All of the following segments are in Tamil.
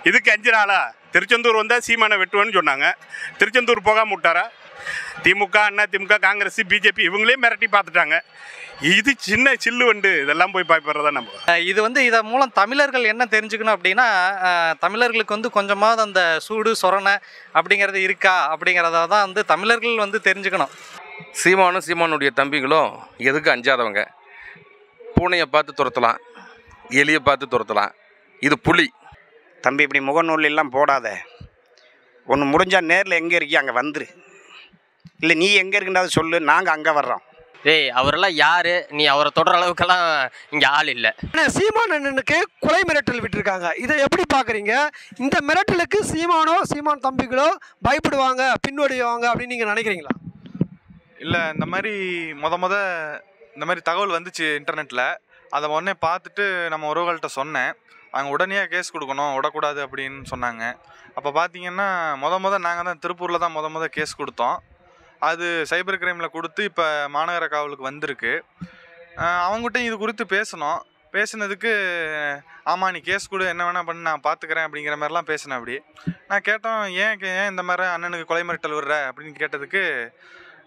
இதுக்கு 5 நாளா திருச்செந்தூர் வந்தால் சீமானை வெட்டுவேன்னு சொன்னாங்க. திருச்செந்தூர் போகாமல் விட்டாரா? திமுக, அண்ணா திமுக, காங்கிரஸ், பிஜேபி இவங்களே மிரட்டி பார்த்துட்டாங்க. இது சின்ன சில்லு வண்டு, இதெல்லாம் போய் பார்ப்பறதா நம்ம. இது வந்து இதன் மூலம் தமிழர்கள் என்ன தெரிஞ்சுக்கணும் அப்படின்னா, தமிழர்களுக்கு வந்து கொஞ்சமாவது அந்த சூடு சொரணை அப்படிங்கிறது இருக்கா அப்படிங்கிறத தான் வந்து தமிழர்கள் வந்து தெரிஞ்சுக்கணும். சீமானும் சீமானுடைய தம்பிகளும் எதுக்கு அஞ்சாதவங்க. பூனையை பார்த்து துரத்தலாம், எலியை பார்த்து துரத்தலாம், இது புலி. தம்பி இப்படி முகநூல் எல்லாம் போடாத. ஒன்று முடிஞ்சால் நேரில் எங்கே இருக்கியா அங்கே வந்துரு, இல்லை நீ எங்கே இருக்குன்றது சொல்லு, நாங்கள் அங்கே வர்றோம். டேய் அவரெல்லாம் யாரு? நீ அவரை தொடர அளவுக்கெல்லாம் இங்கே ஆள் இல்லை. ஆனால் சீமான் அண்ணனுக்கு கொலை மிரட்டல் விட்டுருக்காங்க. இதை எப்படி பார்க்குறீங்க? இந்த மிரட்டலுக்கு சீமான் தம்பிகளோ பயப்படுவாங்க, பின்வடிவாங்க அப்படின்னு நீங்கள் நினைக்கிறீங்களா? இல்லை, இந்த மாதிரி இந்த மாதிரி தகவல் வந்துச்சு இன்டர்நெட்டில். அதை உடனே பார்த்துட்டு நம்ம உறவுகள்கிட்ட சொன்னேன். அவங்க உடனே கேஸ் கொடுக்கணும், விடக்கூடாது அப்படின்னு சொன்னாங்க. அப்போ பார்த்தீங்கன்னா நாங்கள் தான் திருப்பூரில் தான் கேஸ் கொடுத்தோம். அது சைபர் கிரைமில் கொடுத்து இப்போ மாநகர காவலுக்கு வந்திருக்கு. அவங்ககிட்ட இது குறித்து பேசினதுக்கு ஆமாம் நீ கேஸ் கொடு, என்ன வேணால் பண்ணி நான் பார்த்துக்கிறேன் அப்படிங்கிற மாதிரிலாம் பேசினேன். அப்படி நான் கேட்டோம், ஏன் இந்த மாதிரி அண்ணனுக்கு கொலை மிரட்டல் விடுற அப்படின்னு கேட்டதுக்கு,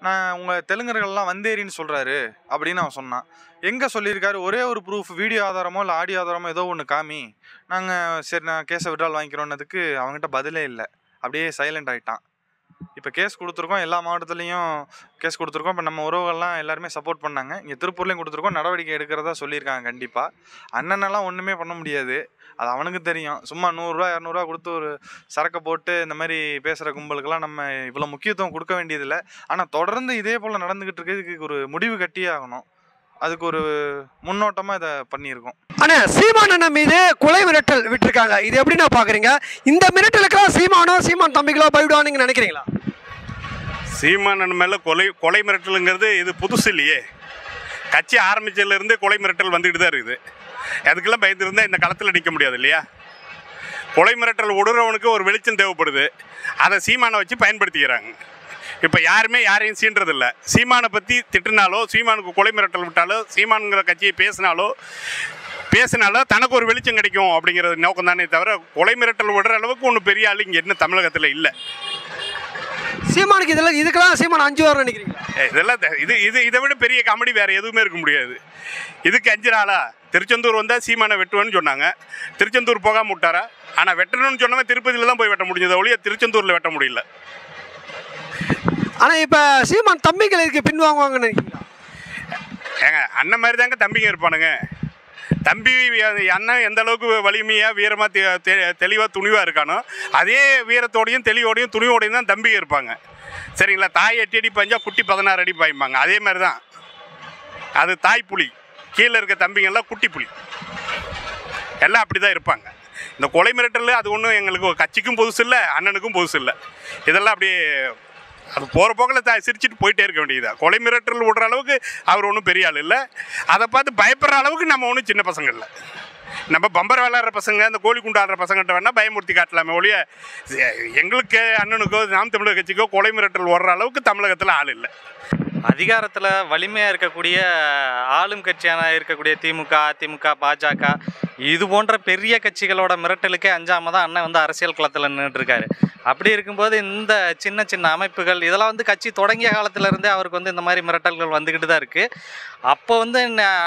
நான் உங்கள் தெலுங்கர்கள்லாம் வந்தேரின்னு சொல்கிறாரு அப்படின்னு அவன் சொன்னான். எங்கே சொல்லியிருக்காரு? ஒரே ஒரு ப்ரூஃப், வீடியோ ஆதாரமோ இல்லை ஆடியோ ஆதாரமோ ஏதோ ஒன்று காமி, நாங்கள் சரி நான் கேஸை விட்ரால் வாங்கிக்கிறோன்னதுக்கு அவங்ககிட்ட பதிலே இல்லை. அப்படியே சைலண்ட் ஆகிட்டான். இப்போ கேஸ் கொடுத்துருக்கோம், எல்லா மாவட்டத்துலேயும் கேஸ் கொடுத்துருக்கோம். இப்போ நம்ம உறவுகள்லாம் எல்லாருமே சப்போர்ட் பண்ணாங்க. இங்கே திருப்பூர்லேயும் கொடுத்துருக்கோம், நடவடிக்கை எடுக்கிறதா சொல்லியிருக்காங்க. கண்டிப்பாக அண்ணனெல்லாம் ஒன்றுமே பண்ண முடியாது, அது அவனுக்கு தெரியும். சும்மா 100 ரூபா 200 ரூபா கொடுத்து ஒரு சரக்கை போட்டு இந்த மாதிரி பேசுகிற கும்பலுக்கெல்லாம் நம்ம இவ்வளோ முக்கியத்துவம் கொடுக்க வேண்டியதில்லை. ஆனால் தொடர்ந்து இதே போல் நடந்துக்கிட்டு இருக்கிறதுக்கு ஒரு முடிவு கட்டியே ஆகணும். அதுக்கு ஒரு முன்னோட்டமாக இதை பண்ணியிருக்கோம். ஆனால் சீமான் அண்ணன் மீது கொலை மிரட்டல் விட்டுருக்காங்க. இது எப்படி நான் பார்க்குறீங்க? இந்த மிரட்டலுக்கெல்லாம் சீமான் தம்பிகளோ பயப்படுவான்னு நினைக்கிறீங்களா? சீமான் மேலே கொலை மிரட்டலுங்கிறது இது புதுசு இல்லையே. கட்சி ஆரம்பிச்சதுலேருந்தே கொலை மிரட்டல் வந்துக்கிட்டு தான் இருக்குது. அதுக்கெல்லாம் பயந்துருந்தால் இந்த களத்தில் நிற்க முடியாது இல்லையா? கொலை மிரட்டல் விடுறவனுக்கு ஒரு வெளிச்சம் தேவைப்படுது, அதை சீமானை வச்சு பயன்படுத்திக்கிறாங்க. இப்போ யாருமே யாரையும் சீன்றதில்லை. சீமானை பற்றி திட்டினாலோ, சீமானுக்கு கொலை மிரட்டல் விட்டாலோ, சீமானுங்கிற கட்சியை பேசினாலோ தனக்கு ஒரு வெளிச்சம் கிடைக்கும் அப்படிங்கிறது நோக்கம் தானே தவிர, கொலை மிரட்டல் விடுற அளவுக்கு ஒன்றும் பெரிய ஆள் இங்கே என்ன தமிழகத்தில் இல்லை. சீமானுக்கு இதுக்கெல்லாம் சீமான் 5 வாரம் நினைக்கிறீங்களா? இதெல்லாம் இதை விட பெரிய காமெடி வேறு எதுவுமே இருக்க முடியாது. இதுக்கு 5 நாளா திருச்செந்தூர் வந்தால் சீமானை வெட்டுவேன்னு சொன்னாங்க. திருச்செந்தூர் போகாமல் விட்டாரா? ஆனால் வெட்டணும்னு சொன்னவன் திருப்பதியில் தான் போய் வெட்ட முடிஞ்சதை ஒழிய திருச்செந்தூரில் வெட்ட முடியல. ஆனால் இப்போ சீமான் தம்பிகளுக்கு பின்வாங்குவாங்கன்னு நினைக்கிறீங்களா? ஏங்க அண்ணன் மாதிரி தாங்க தம்பிங்க இருப்பானுங்க. தம்பி அண்ணன் எந்த அளவுக்கு வலிமையாக வீரமாக தெளிவாக துணிவாக இருக்கானோ, அதே வீரத்தோடையும் தெளிவோடையும் துணிவோடையும் தான் தம்பிங்க இருப்பாங்க. சரிங்களா? தாய் 8 அடி பாய்ஞ்சா குட்டி 16 அடி பாய்ப்பாங்க. அதே மாதிரி தான் அது தாய் புலி, கீழே இருக்க தம்பிங்கெல்லாம் குட்டி புலி, எல்லாம் அப்படி தான் இருப்பாங்க. இந்த கொலை மிரட்டல் அது ஒன்றும் எங்களுக்கு கட்சிக்கும் புதுசு இல்லை, அண்ணனுக்கும் புதுசு இல்லை. இதெல்லாம் அப்படியே அது போகிற போக்கில் சிரிச்சுட்டு போயிட்டே இருக்க வேண்டியதா. கொலை மிரட்டல் விடுற அளவுக்கு அவர் ஒன்றும் பெரிய ஆள் இல்லை. அதை பார்த்து பயப்படுற அளவுக்கு நம்ம ஒன்றும் சின்ன பசங்க இல்லை. நம்ம பம்பர் விளையாடுற பசங்க, இந்த கோழி குண்டு ஆடுற பசங்கள்கிட்ட வேணால் பயமுறுத்தி காட்டலாமே ஒழிய, எங்களுக்கு அண்ணனுக்கோ நாம் தமிழர் கட்சிக்கோ கொலை மிரட்டல் ஓடுற அளவுக்கு தமிழகத்தில் ஆள் இல்லை. அதிகாரத்தில் வலிமையாக இருக்கக்கூடிய ஆளும் கட்சியான இருக்கக்கூடிய திமுக, அதிமுக, பாஜக இது போன்ற பெரிய கட்சிகளோட மிரட்டலுக்கே அஞ்சாமல் தான் அண்ணன் வந்து அரசியல் களத்தில் நின்றுட்டுருக்காரு. அப்படி இருக்கும்போது இந்த சின்ன சின்ன அமைப்புகள் இதெல்லாம் வந்து கட்சி தொடங்கிய காலத்திலேருந்தே அவருக்கு வந்து இந்த மாதிரி மிரட்டல்கள் வந்துக்கிட்டு தான் இருக்குது. அப்போ வந்து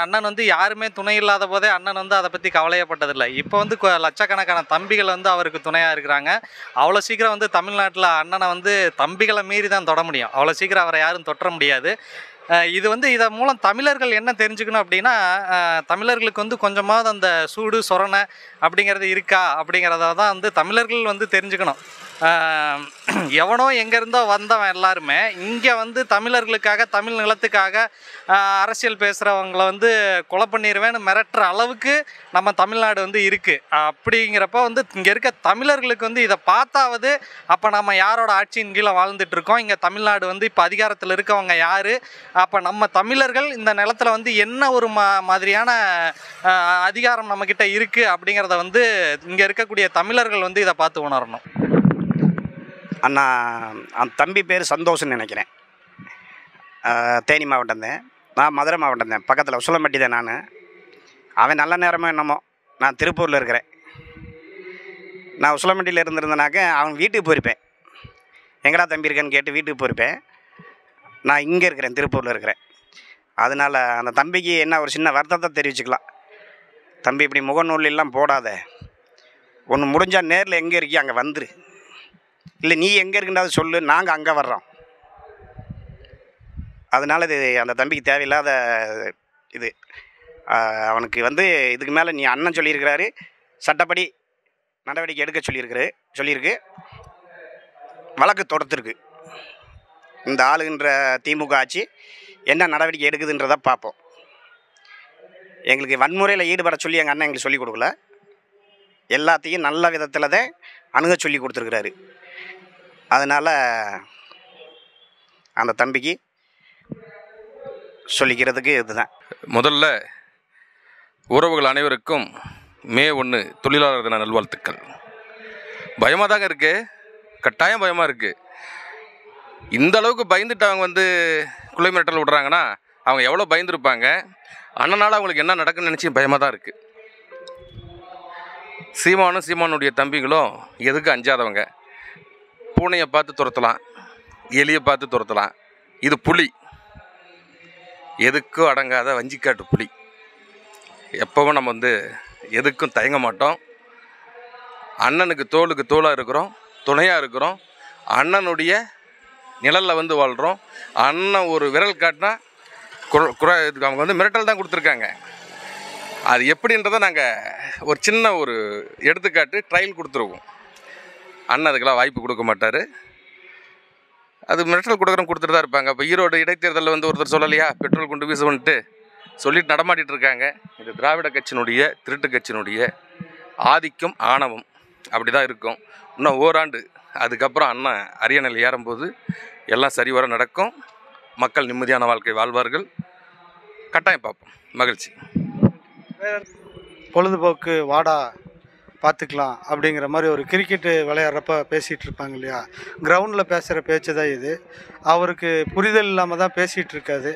அண்ணன் வந்து யாருமே துணை இல்லாத போதே அண்ணன் வந்து அதை பற்றி கவலையப்பட்டதில்லை. இப்போ வந்து லட்சக்கணக்கான தம்பிகள் வந்து அவருக்கு துணையாக இருக்கிறாங்க. அவ்வளோ சீக்கிரம் வந்து தமிழ்நாட்டில் அண்ணனை வந்து தம்பிகளை மீறி தான் தொட முடியும், அவ்வளோ சீக்கிரம் அவரை யாரும் தொற்ற முடியாது. இது வந்து இதன் மூலம் தமிழர்கள் என்ன தெரிஞ்சுக்கணும் அப்படின்னா, தமிழர்களுக்கு வந்து கொஞ்சமாவது அந்த சூடு சொரணை அப்படிங்கிறது இருக்கா அப்படிங்கிறத தான் வந்து தமிழர்கள் வந்து தெரிஞ்சுக்கணும். எவனோ எங்கேருந்தோ வந்தவன் எல்லாருமே இங்கே வந்து தமிழர்களுக்காக, தமிழ் நிலத்துக்காக அரசியல் பேசுகிறவங்கள வந்து கொலை பண்ணிடுவேன்னு மிரட்டுற அளவுக்கு நம்ம தமிழ்நாடு வந்து இருக்குது. அப்படிங்கிறப்ப வந்து இங்கே இருக்க தமிழர்களுக்கு வந்து இதை பார்த்தாவது அப்போ நம்ம யாரோட ஆட்சியின் கீழே வாழ்ந்துட்டுருக்கோம், இங்கே தமிழ்நாடு வந்து இப்போ அதிகாரத்தில் இருக்கவங்க யார், அப்போ நம்ம தமிழர்கள் இந்த நிலத்தில் வந்து என்ன ஒரு மாதிரியான அதிகாரம் நம்மக்கிட்ட இருக்குது அப்படிங்கிறத வந்து இங்கே இருக்கக்கூடிய தமிழர்கள் வந்து இதை பார்த்து உணரணும். அண்ணா அந்த தம்பி பேர் சந்தோஷம்னு நினைக்கிறேன். தேனி மாவட்டம் தான், நான் மதுரை மாவட்டம் தான், பக்கத்தில் உசிலம்பட்டி தான். அவன் நல்ல நேரமோ என்னமோ, நான் திருப்பூரில் இருக்கிறேன். நான் உசிலம்பட்டியில் இருந்திருந்தேனாக்க அவன் வீட்டுக்கு போயிருப்பேன். எங்கடா தம்பி இருக்கேன்னு கேட்டு வீட்டுக்கு போயிருப்பேன். நான் இங்கே இருக்கிறேன், திருப்பூரில் இருக்கிறேன். அதனால் அந்த தம்பிக்கு என்ன ஒரு சின்ன வருத்தத்தை தெரிவிச்சுக்கலாம். தம்பி இப்படி முகநூலெல்லாம் போடாத, ஒன்று முடிஞ்சால் நேரில் எங்கே இருக்கியோ அங்கே வந்துரு, இல்லை நீ எங்கே இருக்குன்றது சொல்லு, நாங்கள் அங்கே வர்றோம். அதனால் இது அந்த தம்பிக்கு தேவையில்லாத இது. அவனுக்கு இதுக்கு மேலே நீ அண்ணன் சொல்லியிருக்கிறாரு, சட்டப்படி நடவடிக்கை எடுக்க சொல்லியிருக்கு. வழக்கு தொடுத்துருக்கு. இந்த ஆளுகின்ற திமுக ஆட்சி என்ன நடவடிக்கை எடுக்குதுன்றதை பார்ப்போம். எங்களுக்கு வன்முறையில் ஈடுபட சொல்லி எங்கள் அண்ணன் எங்களுக்கு சொல்லிக் கொடுக்கல. எல்லாத்தையும் நல்ல விதத்தில் தான் அணுக சொல்லி கொடுத்துருக்குறாரு. அதனால் அந்த தம்பிக்கு சொல்லிக்கிறதுக்கு இதுதான். முதல்ல உறவுகள் அனைவருக்கும் மே 1 தொழிலாளர் தின நல்வாழ்த்துக்கள். பயமாக தாங்க இருக்குது, கட்டாயம் பயமாக இருக்குது. இந்த அளவுக்கு பயந்துட்டு அவங்க குலை மிரட்டல் விடுறாங்கன்னா அவங்க எவ்வளோ பயந்துருப்பாங்க. அண்ணனால் அவங்களுக்கு என்ன நடக்குன்னு நினச்சி பயமாக தான் இருக்குது. சீமானுடைய தம்பிகளும் எதுக்கு அஞ்சாதவங்க. பூனையை பார்த்து துரத்தலாம், எலியை பார்த்து துரத்தலாம். இது புலி, எதுக்கும் அடங்காத வஞ்சிக்காட்டு புலி. எப்போவும் நம்ம எதுக்கும் தயங்க மாட்டோம். அண்ணனுக்கு தோளுக்கு தோளாக இருக்கிறோம், துணையாக இருக்கிறோம். அண்ணனுடைய நிழலில் வாழ்கிறோம். அண்ணன் ஒரு விரல் காட்டினா அவங்க மிரட்டல் தான் கொடுத்துருக்காங்க. அது எப்படின்றத நாங்கள் ஒரு சின்ன ஒரு எடுத்துக்காட்டு ட்ரையல் கொடுத்துருவோம். அண்ணன் அதுக்கெல்லாம் வாய்ப்பு கொடுக்க மாட்டார். அது மிரட்டல் கொடுத்துட்டு தான் இருப்பாங்க. இப்போ ஈரோடு இடைத்தேர்தலில் ஒருத்தர் சொல்லலையா, பெட்ரோல் கொண்டு வீசுவன்ட்டு சொல்லிட்டு நடமாட்டிகிட்டு இருக்காங்க. இது திராவிட கட்சியினுடைய திருட்டு கட்சியினுடைய ஆதிக்கம், ஆணவம் அப்படி தான் இருக்கும். இன்னும் ஓராண்டு அதுக்கப்புறம் அண்ணன் அரியணையில் ஏறும்போது எல்லாம் சரிவர நடக்கும். மக்கள் நிம்மதியான வாழ்க்கை வாழ்வார்கள். கட்டாயம் பார்ப்போம். மகிழ்ச்சி. பொழுதுபோக்கு வாடா பார்த்துக்கலாம் அப்படிங்கிற மாதிரி ஒரு கிரிக்கெட்டு விளையாடுறப்ப பேசிகிட்டு இருப்பாங்க இல்லையா, கிரவுண்டில் பேசுகிற பேச்சு தான் இது. அவருக்கு புரிதல் இல்லாமல் தான் பேசிகிட்டு இருக்காது.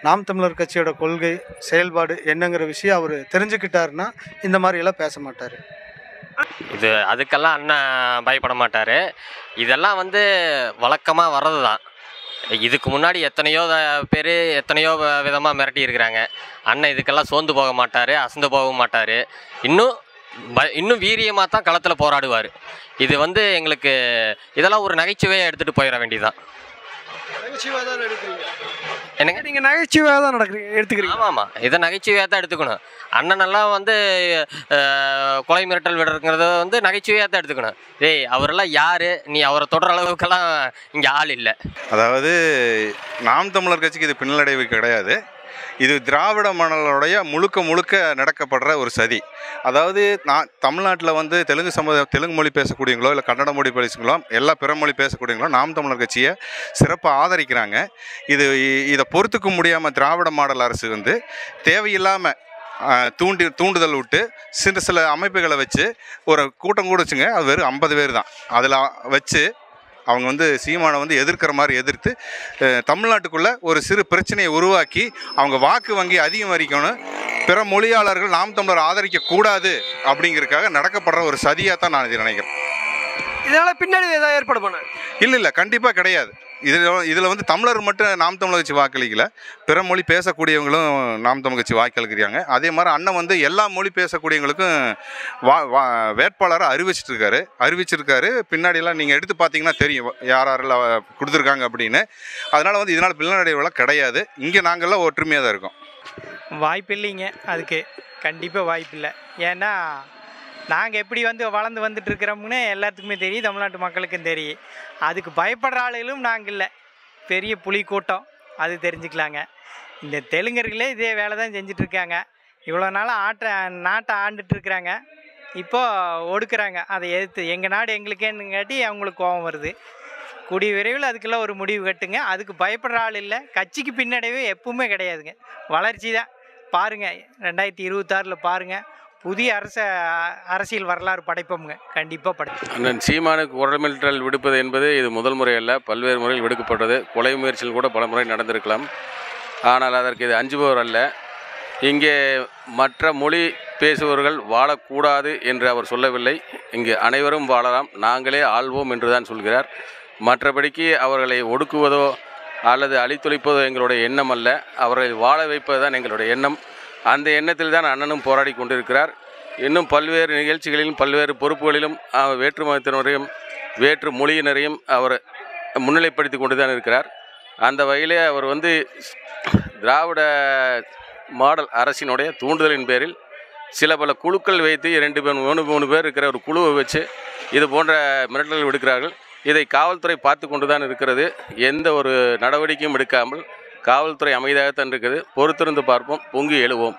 நாம் தமிழர் கட்சியோட கொள்கை செயல்பாடு என்னங்கிற விஷயம் அவர் தெரிஞ்சுக்கிட்டாருன்னா இந்த மாதிரியெல்லாம் பேச மாட்டார். இது அதுக்கெல்லாம் அண்ணன் பயப்பட மாட்டார். இதெல்லாம் வழக்கமாக வர்றது தான். இதுக்கு முன்னாடி எத்தனையோ பேர் எத்தனையோ விதமாக மிரட்டி இருக்கிறாங்க. அண்ணன் இதுக்கெல்லாம் சோர்ந்து போக மாட்டார், அசந்து போகவும் மாட்டார். இன்னும் வீரியமாக தான் களத்தில் போராடுவார். இது எங்களுக்கு இதெல்லாம் ஒரு நகைச்சுவையாக எடுத்துகிட்டு போயிட வேண்டியதுதான். என்னங்க நீங்கள் நகைச்சுவையாக தான் எடுத்துக்கிறீங்க? ஆமாம், இதை நகைச்சுவையாக தான் எடுத்துக்கணும். அண்ணனெல்லாம் கொலை மிரட்டல் விடுறதுங்கிறத நகைச்சுவையாக தான் எடுத்துக்கணும். அவரெல்லாம் யார், நீ அவரை தொடர அளவுக்கெல்லாம் இங்கே ஆள் இல்லை. அதாவது நாம் தமிழர் கட்சிக்கு இது பின்னடைவு கிடையாது. இது திராவிட மணலுடைய முழுக்க நடக்கப்படுற ஒரு சதி. அதாவது தமிழ்நாட்டில் தெலுங்கு மொழி பேசக்கூடியவங்களோ இல்லை கன்னட மொழி பேசுங்களோ எல்லா பிற மொழி பேசக்கூடியவங்களோ நாம் தமிழர் கட்சியை சிறப்பாக ஆதரிக்கிறாங்க. இதை பொறுத்துக்க முடியாமல் திராவிட மாடல் அரசு தேவையில்லாமல் தூண்டுதல் விட்டு சில அமைப்புகளை வச்சு ஒரு கூட்டம் கூட வச்சுங்க. அது வெறும் 50 பேர் தான். அதில் வச்சு அவங்க சீமானை எதிர்க்கிற மாதிரி எதிர்த்து தமிழ்நாட்டுக்குள்ளே ஒரு சிறு பிரச்சனையை உருவாக்கி அவங்க வாக்கு வங்கி அதிகரிக்கணும், பிற மொழியாளர்கள் நாம் தமிழர் ஆதரிக்கக்கூடாது அப்படிங்கிறதுக்காக நடக்கப்படுற ஒரு சதியாக தான் நான் இதை நினைக்கிறேன். இதனால் பின்னாடி ஏதாவது ஏற்பாடு பண்ண? இல்லை, கண்டிப்பாக கிடையாது. இதில் தமிழர் மட்டும் நாம் தமிழர் கட்சி வாக்களிக்கல, பிற மொழி பேசக்கூடியவங்களும் நாம் தமிழ் கட்சி வாக்களிக்கிறாங்க. அதே மாதிரி அண்ணன் எல்லா மொழி பேசக்கூடியவங்களுக்கும் வேட்பாளரை அறிவிச்சிருக்காரு. பின்னாடியெல்லாம் நீங்கள் எடுத்து பார்த்தீங்கன்னா தெரியும் யாரெல்லாம் கொடுத்துருக்காங்க அப்படின்னு. அதனால் இதனால் பின்னடைவுலாம் கிடையாது. இங்கே நாங்கள்லாம் ஒற்றுமையாக தான் இருக்கோம். வாய்ப்பு இல்லைங்க, அதுக்கு கண்டிப்பாக வாய்ப்பு இல்லை. ஏன்னா நாங்கள் எப்படி வளர்ந்து வந்துட்டுருக்கிறோம்னு எல்லாத்துக்குமே தெரியும், தமிழ்நாட்டு மக்களுக்கும் தெரியும். அதுக்கு பயப்படுற ஆளுகளும் நாங்கள் இல்லை. பெரிய புலி கூட்டம், அது தெரிஞ்சுக்கலாங்க. இந்த தெலுங்கர்களே இதே வேலை தான் செஞ்சிட்ருக்காங்க. இவ்வளோ நாளாக நாட்டை ஆண்டுட்டுருக்குறாங்க. இப்போது ஒடுக்குறாங்க. அதை எதிர்த்து எங்கள் நாடு எங்களுக்கேன்னுங்காட்டி அவங்களுக்கு கோபம் வருது. கூடிய விரைவில் அதுக்கெல்லாம் ஒரு முடிவு கட்டுங்க. அதுக்கு பயப்படுற ஆள் இல்லை. கட்சிக்கு பின்னடைவே எப்பவுமே கிடையாதுங்க, வளர்ச்சி தான். பாருங்கள் 2026 பாருங்கள், புதிய அரசியல் வரலாறு படைப்போம்ங்க, கண்டிப்பாக படைப்போம். அண்ணன் சீமானுக்கு கொலை மிரட்டல் விடுப்பது என்பது இது முதல் முறை அல்ல, பல்வேறு முறையில் விடுக்கப்பட்டது. கொலை முயற்சியில் கூட பல முறை நடந்திருக்கலாம். ஆனால் அதற்கு இது அஞ்சுபவர் அல்ல. இங்கே மற்ற மொழி பேசுபவர்கள் வாழக்கூடாது என்று அவர் சொல்லவில்லை. இங்கு அனைவரும் வாழலாம், நாங்களே ஆள்வோம் என்று தான் சொல்கிறார். மற்றபடிக்கு அவர்களை ஒடுக்குவதோ அல்லது அழித்தொழிப்பதோ எங்களுடைய எண்ணம் அல்ல. அவர்களை வாழ வைப்பது தான் எங்களுடைய எண்ணம். அந்த எண்ணத்தில் தான் அண்ணனும் போராடி கொண்டிருக்கிறார். இன்னும் பல்வேறு நிகழ்ச்சிகளிலும் பல்வேறு பொறுப்புகளிலும் வேற்று மதத்தினரையும் வேற்று மொழியினரையும் அவர் முன்னிலைப்படுத்தி கொண்டு தான் இருக்கிறார். அந்த வகையிலே அவர் திராவிட மாடல் அரசினுடைய தூண்டுதலின் பேரில் சில பல குழுக்கள் வைத்து 2-3 பேர் இருக்கிற ஒரு குழுவை வச்சு இது போன்ற மிரட்டல்கள் விடுக்கிறார்கள். இதை காவல்துறை பார்த்து கொண்டு தான் இருக்கிறது. எந்த ஒரு நடவடிக்கையும் எடுக்காமல் காவல்துறை அமைதியாகத்தான் இருக்குது. பொறுத்திருந்து பார்ப்போம், பொங்கி எழுவோம்.